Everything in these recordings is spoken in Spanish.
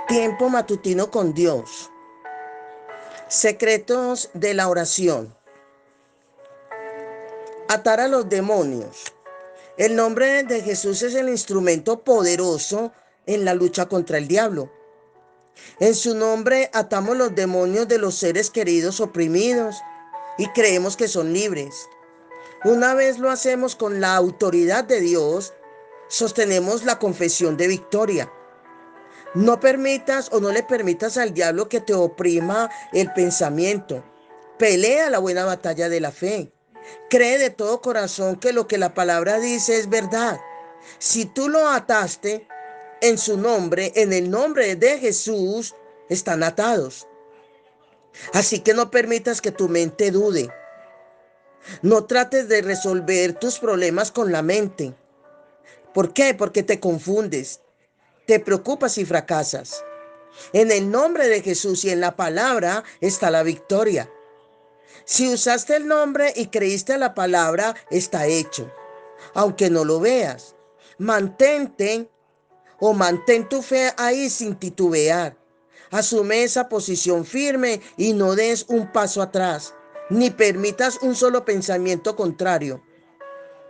Tiempo matutino con Dios. Secretos de la oración. Atar a los demonios. El nombre de Jesús es el instrumento poderoso en la lucha contra el diablo. En su nombre atamos los demonios de los seres queridos oprimidos y creemos que son libres. Una vez lo hacemos con la autoridad de Dios, sostenemos la confesión de victoria. No permitas o no le permitas al diablo que te oprima el pensamiento. Pelea la buena batalla de la fe. Cree de todo corazón que lo que la palabra dice es verdad. Si tú lo ataste en su nombre, en el nombre de Jesús, están atados. Así que no permitas que tu mente dude. No trates de resolver tus problemas con la mente. ¿Por qué? Porque te confundes, te preocupas y fracasas. En el nombre de Jesús y en la palabra está la victoria. Si usaste el nombre y creíste en la palabra, está hecho. Aunque no lo veas, mantente o mantén tu fe ahí sin titubear. Asume esa posición firme y no des un paso atrás, ni permitas un solo pensamiento contrario.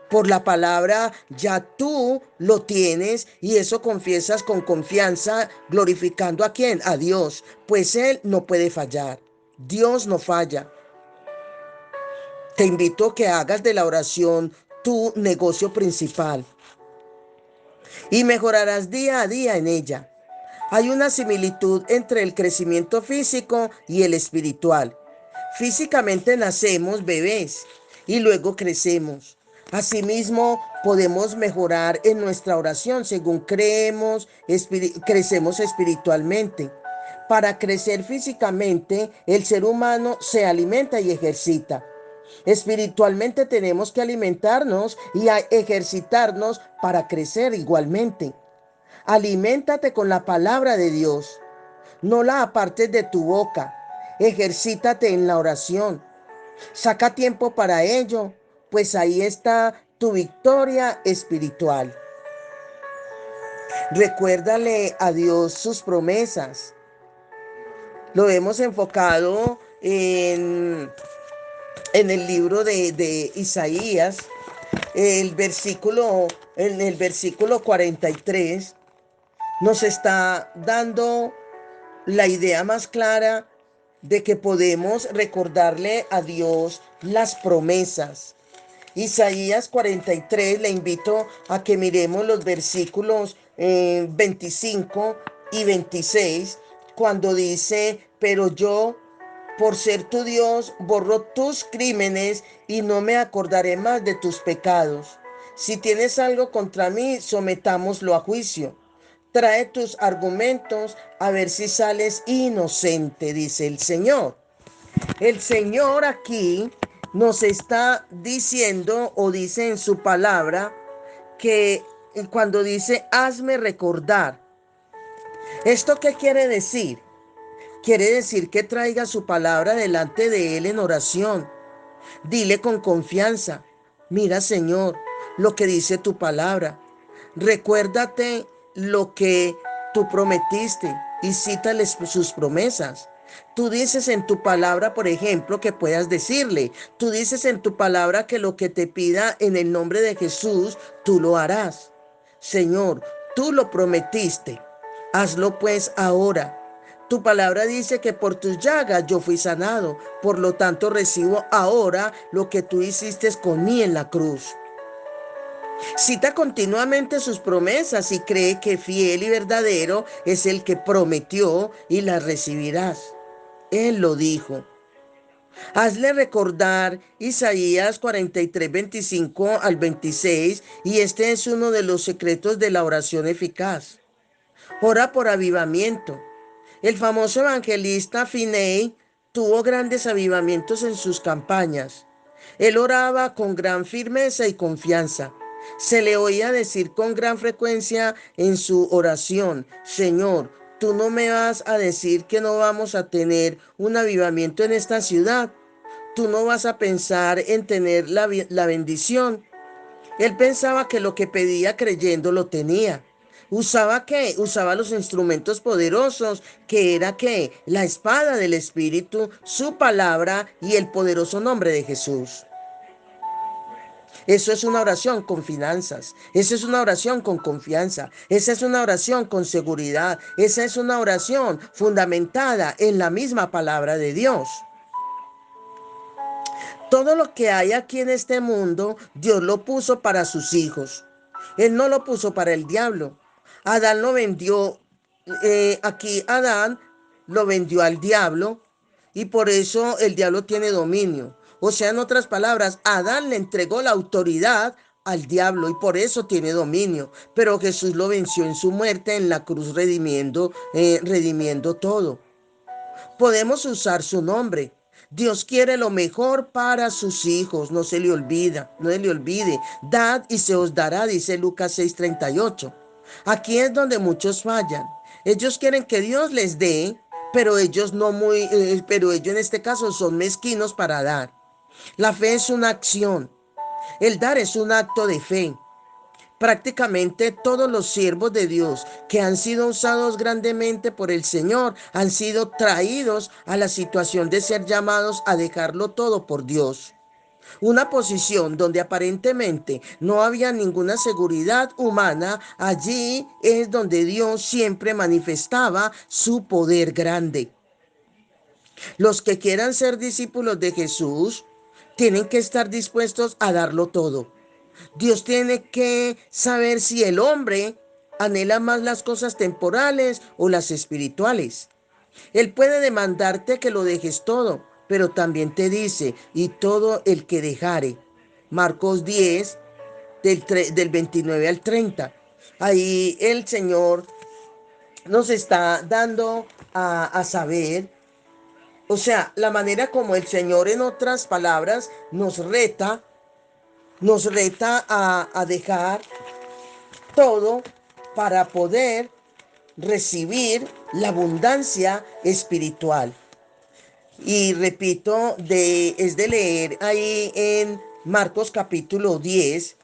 Por la palabra ya tú lo tienes y eso confiesas con confianza, glorificando ¿a quién? A Dios, pues Él no puede fallar. Dios no falla. Te invito a que hagas de la oración tu negocio principal y mejorarás día a día en ella. Hay una similitud entre el crecimiento físico y el espiritual. Físicamente nacemos bebés y luego crecemos. Asimismo, podemos mejorar en nuestra oración según crecemos espiritualmente. Para crecer físicamente, el ser humano se alimenta y ejercita. Espiritualmente tenemos que alimentarnos y ejercitarnos para crecer igualmente. Aliméntate con la palabra de Dios. No la apartes de tu boca. Ejercítate en la oración. Saca tiempo para ello, pues ahí está tu victoria espiritual. Recuérdale a Dios sus promesas. Lo hemos enfocado en el libro de Isaías, en el versículo 43, nos está dando la idea más clara de que podemos recordarle a Dios las promesas. Isaías 43, le invito a que miremos los versículos 25 y 26, cuando dice, pero yo, por ser tu Dios, borro tus crímenes y no me acordaré más de tus pecados. Si tienes algo contra mí, sometámoslo a juicio. Trae tus argumentos a ver si sales inocente, dice el Señor. El Señor aquí nos está diciendo o dice en su palabra que cuando dice hazme recordar, ¿esto qué quiere decir? Quiere decir que traiga su palabra delante de Él en oración. Dile con confianza, mira Señor, lo que dice tu palabra. Recuérdate lo que tú prometiste y cítales sus promesas. Tú dices en tu palabra, por ejemplo, que puedas decirle. Tú dices en tu palabra que lo que te pida en el nombre de Jesús, tú lo harás. Señor, tú lo prometiste. Hazlo pues ahora. Tu palabra dice que por tus llagas yo fui sanado. Por lo tanto, recibo ahora lo que tú hiciste con mí en la cruz. Cita continuamente sus promesas y cree que fiel y verdadero es el que prometió y las recibirás. Él lo dijo. Hazle recordar Isaías 43, 25 al 26, y este es uno de los secretos de la oración eficaz. Ora por avivamiento. El famoso evangelista Finney tuvo grandes avivamientos en sus campañas. Él oraba con gran firmeza y confianza. Se le oía decir con gran frecuencia en su oración, Señor, tú no me vas a decir que no vamos a tener un avivamiento en esta ciudad. Tú no vas a pensar en tener la bendición. Él pensaba que lo que pedía creyendo lo tenía. ¿Usaba qué? Usaba los instrumentos poderosos, que era qué? La espada del Espíritu, su palabra y el poderoso nombre de Jesús. Eso es una oración con finanzas, esa es una oración con confianza, esa es una oración con seguridad, esa es una oración fundamentada en la misma palabra de Dios. Todo lo que hay aquí en este mundo, Dios lo puso para sus hijos. Él no lo puso para el diablo. Adán lo vendió, aquí Adán lo vendió al diablo y por eso el diablo tiene dominio. O sea, en otras palabras, Adán le entregó la autoridad al diablo y por eso tiene dominio. Pero Jesús lo venció en su muerte en la cruz redimiendo todo. Podemos usar su nombre. Dios quiere lo mejor para sus hijos, no se le olvida, no se le olvide. Dad y se os dará, dice Lucas 6:38. Aquí es donde muchos fallan. Ellos quieren que Dios les dé, pero ellos pero ellos en este caso son mezquinos para dar. La fe es una acción. El dar es un acto de fe. Prácticamente todos los siervos de Dios que han sido usados grandemente por el Señor han sido traídos a la situación de ser llamados a dejarlo todo por Dios. Una posición donde aparentemente no había ninguna seguridad humana, allí es donde Dios siempre manifestaba su poder grande. Los que quieran ser discípulos de Jesús tienen que estar dispuestos a darlo todo. Dios tiene que saber si el hombre anhela más las cosas temporales o las espirituales. Él puede demandarte que lo dejes todo, pero también te dice, y todo el que dejare. Marcos 10, del 29 al 30. Ahí el Señor nos está dando a saber, o sea, la manera como el Señor, en otras palabras, nos reta a dejar todo para poder recibir la abundancia espiritual. Y repito, es de leer ahí en Marcos capítulo 10.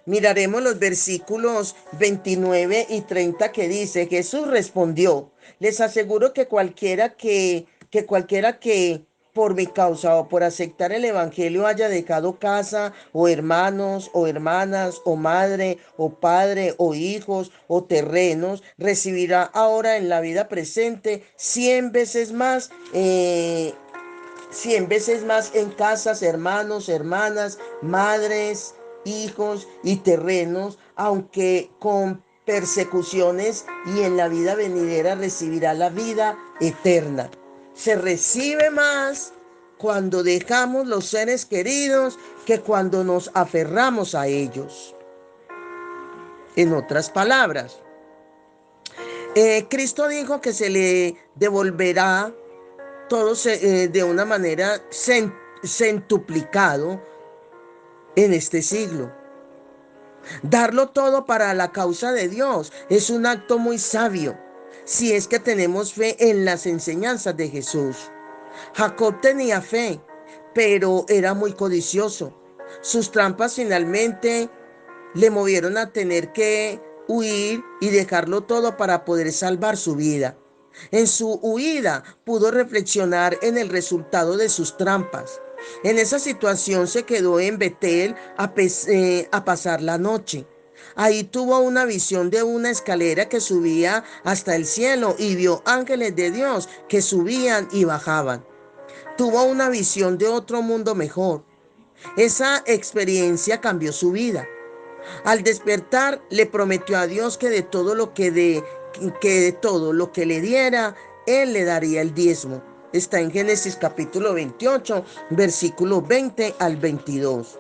Miraremos los versículos 29 y 30 que dice: Jesús respondió, les aseguro que cualquiera que por mi causa o por aceptar el evangelio haya dejado casa o hermanos o hermanas o madre o padre o hijos o terrenos, recibirá ahora en la vida presente 100 veces más, 100 veces más en casas, hermanos, hermanas, madres, hijos y terrenos, aunque con persecuciones, y en la vida venidera recibirá la vida eterna. Se recibe más cuando dejamos los seres queridos que cuando nos aferramos a ellos. En otras palabras, Cristo dijo que se le devolverá todo de una manera centuplicado en este siglo. Darlo todo para la causa de Dios es un acto muy sabio, si es que tenemos fe en las enseñanzas de Jesús. Jacob tenía fe, pero era muy codicioso. Sus trampas finalmente le movieron a tener que huir y dejarlo todo para poder salvar su vida. En su huida pudo reflexionar en el resultado de sus trampas. En esa situación se quedó en Betel a pasar la noche. Ahí tuvo una visión de una escalera que subía hasta el cielo y vio ángeles de Dios que subían y bajaban. Tuvo una visión de otro mundo mejor. Esa experiencia cambió su vida. Al despertar, le prometió a Dios que de todo lo que le diera, Él le daría el diezmo. Está en Génesis capítulo 28, versículos 20 al 22.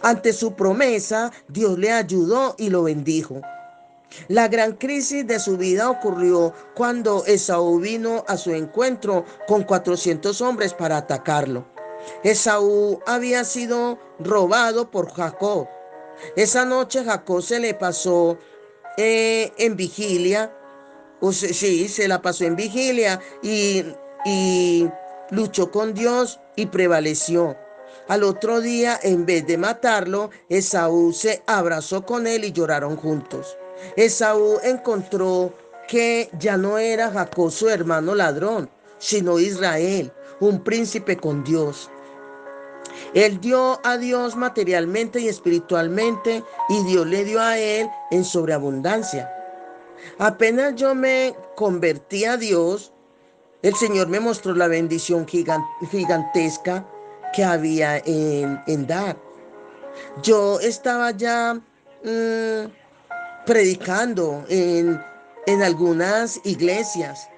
Ante su promesa, Dios le ayudó y lo bendijo. La gran crisis de su vida ocurrió cuando Esaú vino a su encuentro con 400 hombres para atacarlo. Esaú había sido robado por Jacob. Esa noche Jacob se le pasó en vigilia, sí, se la pasó en vigilia y luchó con Dios y prevaleció. Al otro día, en vez de matarlo, Esaú se abrazó con él y lloraron juntos. Esaú encontró que ya no era Jacob su hermano ladrón, sino Israel, un príncipe con Dios. Él dio a Dios materialmente y espiritualmente, y Dios le dio a él en sobreabundancia. Apenas yo me convertí a Dios, el Señor me mostró la bendición gigantesca que había en dar. Yo estaba ya predicando en algunas iglesias,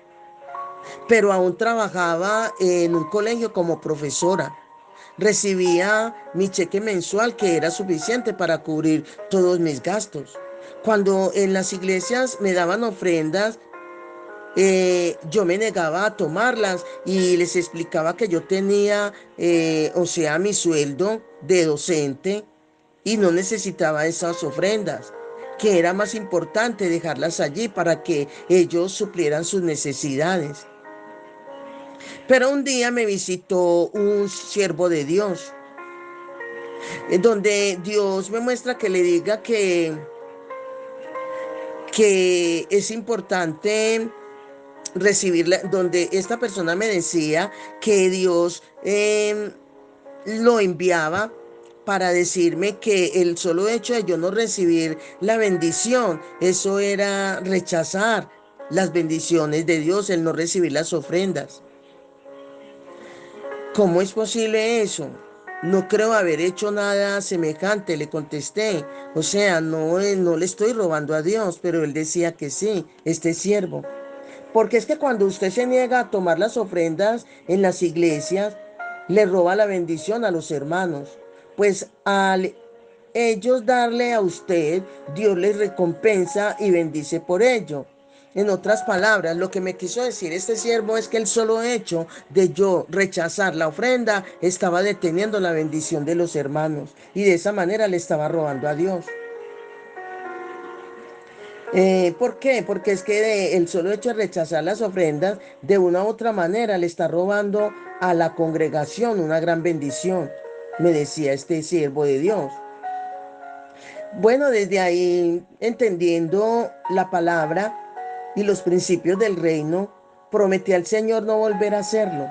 pero aún trabajaba en un colegio como profesora. Recibía mi cheque mensual que era suficiente para cubrir todos mis gastos. Cuando en las iglesias me daban ofrendas, yo me negaba a tomarlas y les explicaba que yo tenía, o sea, mi sueldo de docente y no necesitaba esas ofrendas, que era más importante dejarlas allí para que ellos suplieran sus necesidades. Pero un día me visitó un siervo de Dios, donde Dios me muestra que le diga que es importante recibirla, donde esta persona me decía que Dios lo enviaba para decirme que el solo hecho de yo no recibir la bendición, eso era rechazar las bendiciones de Dios, el no recibir las ofrendas. ¿Cómo es posible eso? No creo haber hecho nada semejante, le contesté. O sea, no le estoy robando a Dios, pero él decía que sí, este siervo. Porque es que cuando usted se niega a tomar las ofrendas en las iglesias, le roba la bendición a los hermanos. Pues al ellos darle a usted, Dios les recompensa y bendice por ello. En otras palabras, lo que me quiso decir este siervo es que el solo hecho de yo rechazar la ofrenda estaba deteniendo la bendición de los hermanos y de esa manera le estaba robando a Dios. ¿Por qué? Porque es que el solo hecho de rechazar las ofrendas de una u otra manera le está robando a la congregación una gran bendición, me decía este siervo de Dios. Bueno, desde ahí, entendiendo la palabra y los principios del reino, prometí al Señor no volver a hacerlo.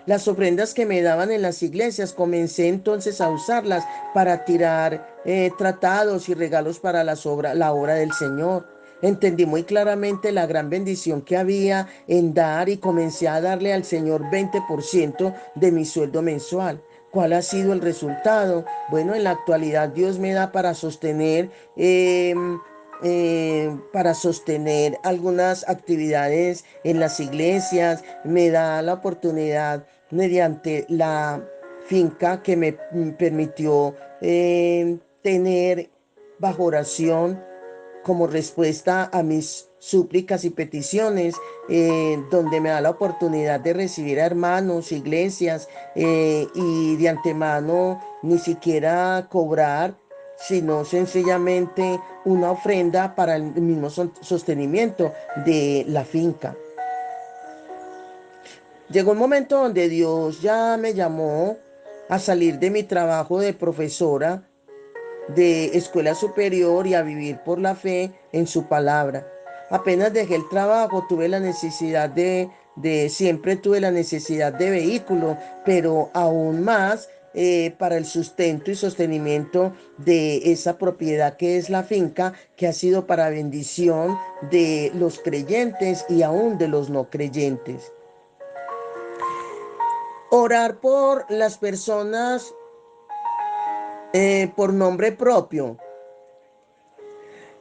Las ofrendas que me daban en las iglesias, comencé entonces a usarlas para tirar tratados y regalos para la obra del Señor. Entendí muy claramente la gran bendición que había en dar y comencé a darle al Señor 20% de mi sueldo mensual. ¿Cuál ha sido el resultado? Bueno, en la actualidad Dios me da para sostener algunas actividades en las iglesias, me da la oportunidad mediante la finca que me permitió tener bajo oración como respuesta a mis súplicas y peticiones, donde me da la oportunidad de recibir a hermanos, iglesias, y de antemano ni siquiera cobrar, sino sencillamente una ofrenda para el mismo sostenimiento de la finca. Llegó un momento donde Dios ya me llamó a salir de mi trabajo de profesora de escuela superior y a vivir por la fe en su palabra. Apenas dejé el trabajo, siempre tuve la necesidad de vehículo, pero aún más para el sustento y sostenimiento de esa propiedad que es la finca, que ha sido para bendición de los creyentes y aún de los no creyentes. Orar por las personas por nombre propio,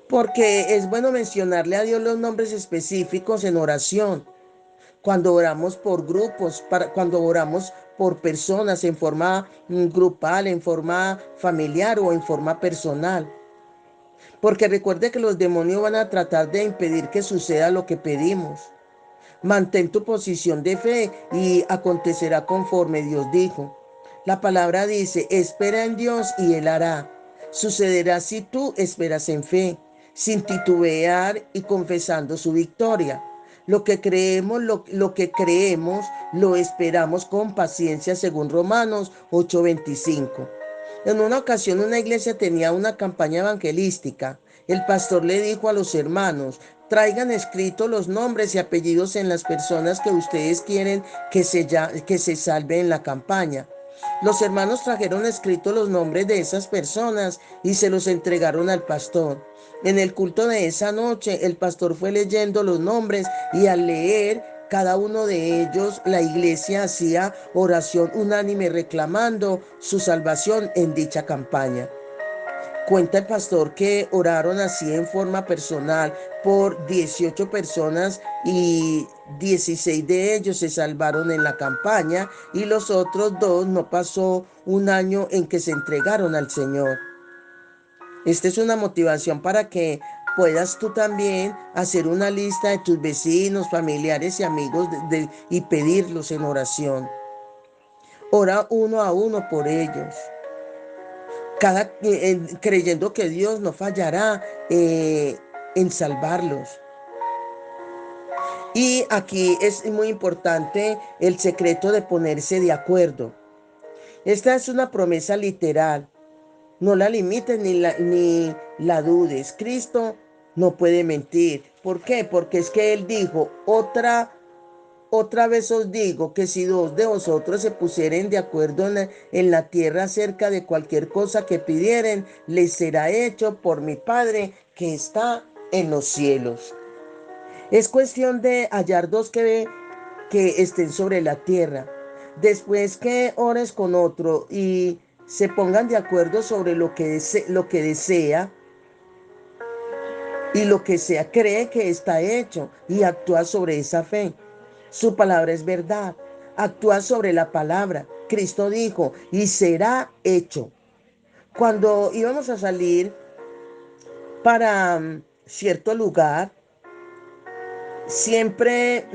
porque es bueno mencionarle a Dios los nombres específicos en oración. Cuando oramos por grupos, cuando oramos por personas en forma grupal, en forma familiar o en forma personal. Porque recuerde que los demonios van a tratar de impedir que suceda lo que pedimos. Mantén tu posición de fe y acontecerá conforme Dios dijo. La palabra dice, espera en Dios y Él hará. Sucederá si tú esperas en fe, sin titubear y confesando su victoria. Lo que creemos, lo esperamos con paciencia, según Romanos 8:25. En una ocasión una iglesia tenía una campaña evangelística el pastor le dijo a los hermanos: traigan escritos los nombres y apellidos en las personas que ustedes quieren que se salve en la campaña. Los hermanos trajeron escritos los nombres de esas personas y se los entregaron al pastor. En el culto de esa noche, el pastor fue leyendo los nombres y al leer cada uno de ellos, la iglesia hacía oración unánime reclamando su salvación en dicha campaña. Cuenta el pastor que oraron así en forma personal por 18 personas y 16 de ellos se salvaron en la campaña y los otros dos no pasó un año en que se entregaron al Señor. Esta es una motivación para que puedas tú también hacer una lista de tus vecinos, familiares y amigos y pedirlos en oración. Ora uno a uno por ellos. Creyendo que Dios no fallará en salvarlos. Y aquí es muy importante el secreto de ponerse de acuerdo. Esta es una promesa literal. No la limites ni la dudes. Cristo no puede mentir. ¿Por qué? Porque es que Él dijo: otra vez os digo que si dos de vosotros se pusieren de acuerdo en la tierra acerca de cualquier cosa que pidieren, les será hecho por mi Padre que está en los cielos. Es cuestión de hallar dos que estén sobre la tierra. Después que ores con otro y se pongan de acuerdo sobre lo que desea y lo que sea, cree que está hecho y actúa sobre esa fe. Su palabra es verdad. Actúa sobre la palabra. Cristo dijo: y será hecho. Cuando íbamos a salir para cierto lugar, siempre,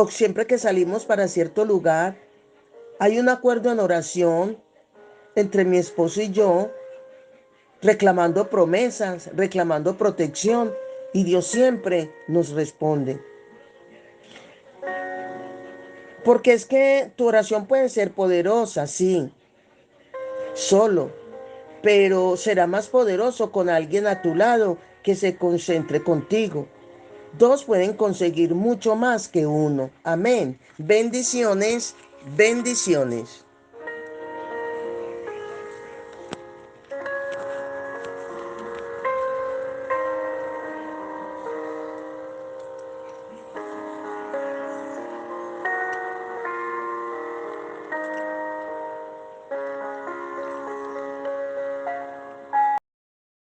siempre que salimos para cierto lugar, hay un acuerdo en oración entre mi esposo y yo, reclamando promesas, reclamando protección, y Dios siempre nos responde. Porque es que tu oración puede ser poderosa, sí, solo, pero será más poderoso con alguien a tu lado que se concentre contigo. Dos pueden conseguir mucho más que uno. Amén. Bendiciones, bendiciones.